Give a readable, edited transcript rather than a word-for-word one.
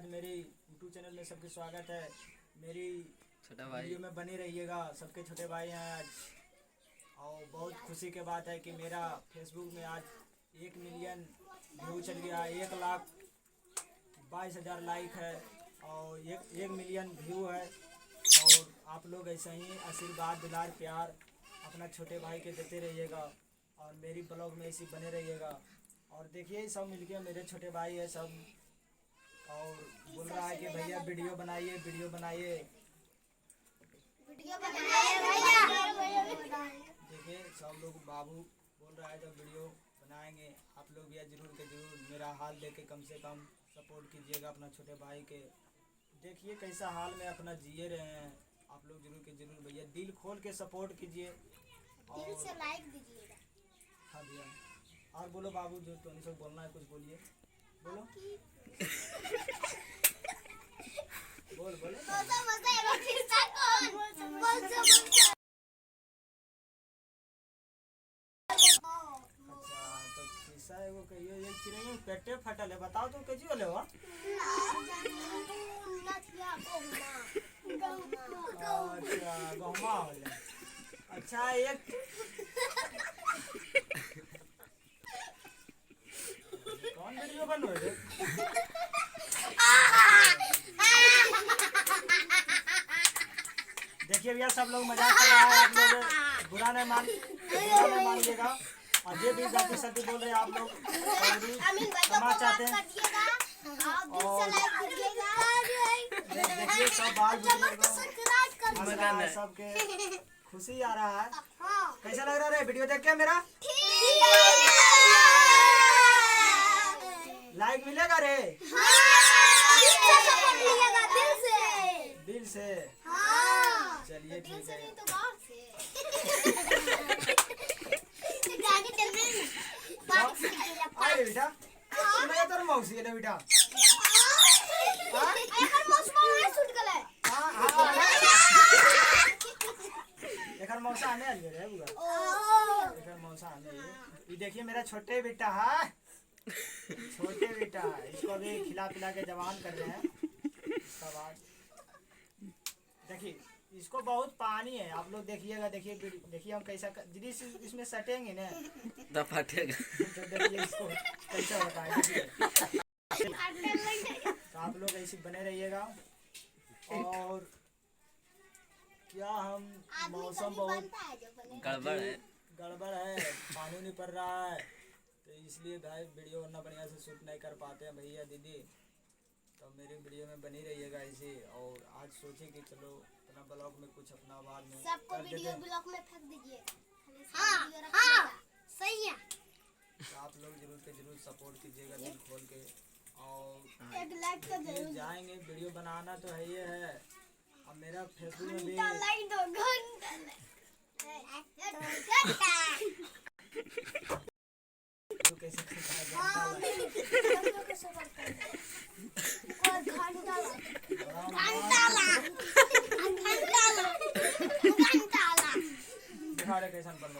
आज मेरी YouTube channel में सबका स्वागत है। मेरी छोटा भाई वीडियो में बने रहिएगा। सबके छोटे भाई हैं आज, और बहुत खुशी की बात है कि मेरा फेसबुक में आज 1 मिलियन व्यू चल गया। 1,22,000 लाइक है और 1 मिलियन व्यू है। और आप लोग ऐसे ही आशीर्वाद दुलार प्यार अपना छोटे भाई के देते रहिएगा और मेरी ब्लॉग में ऐसे बने रहिएगा। और देखिए सब मिलके मेरे छोटे भाई है सब, और बोल रहा है कि भैया वीडियो बनाइए वीडियो बनाइए। देखिए सब लोग बाबू बोल रहा है जब वीडियो बनाएंगे आप लोग भी जरूर के जरूर मेरा हाल देख के कम से कम सपोर्ट कीजिएगा अपना छोटे भाई के। देखिए कैसा हाल में अपना जिए रहे हैं, आप लोग जरूर के जरूर भैया दिल खोल के सपोर्ट कीजिए और दिल से लाइक दीजिएगा। हाँ भैया। और बोलो बाबू, जो तो सब बोलना है कुछ बोलिए, बोलो बोल बोलो। अच्छा तो किस्सा है वो कहियो। एक चिड़ैया पेटे फटल है, बताओ तो कैसी होले हो? अच्छा गहुमा होले। अच्छा एक कौन वीडियो बन रहे? देखिए भैया सब लोग मजाक कर रहा है, आप लोग बुरा नहीं मानिएगा। और ये भी गलती सलती बोल रहे हैं आप लोग, क्षमा चाहते हैं। और देखिए सब बाल सबके खुशी आ रहा है। कैसा लग रहा है वीडियो देख के मेरा? लाइक मिलेगा रे? दिल से। चलिए ठीक है। अरे बेटा सुना तो मौसी है ना बेटा। एकर मौसा आने वाली है बुआ। एकर मौसा आने है। ये देखिए मेरा छोटे बेटा है, छोटे बेटा इसको अभी खिला पिला के जवान कर रहे हैं। इसका बाद देखिए इसको बहुत पानी है, आप लोग देखिएगा। देखिए हम कैसा दीदी इसमें सटेंगे ना तो फटेगा। तो देखिए इसको कैसा होता है। तो आप लोग ऐसे बने रहिएगा। और क्या हम मौसम बहुत गड़बड़ है, पानी नहीं पड़ रहा है तो इसलिए भाई वीडियो वरना बढ़िया से शूट नहीं कर पाते हैं भैया दीदी। तो मेरी वीडियो में बनी रहिएगा ऐसे। और आज सोचे कि चलो अपना ब्लॉग में कुछ अपना बाद में सबको कर देते वीडियो हैं। ब्लॉग में फेंक दीजिए। हाँ सही है। तो आप लोग जरूर के जरूर सपोर्ट कीजिएगा दिल खोल के। और एक लाइक तो ये जरूर जाएंगे, वीडियो बनाना तो है ये है। अब मेरा फेसबुक में भी घंटा लाइक दो घंटा तो कैसे कैसन बन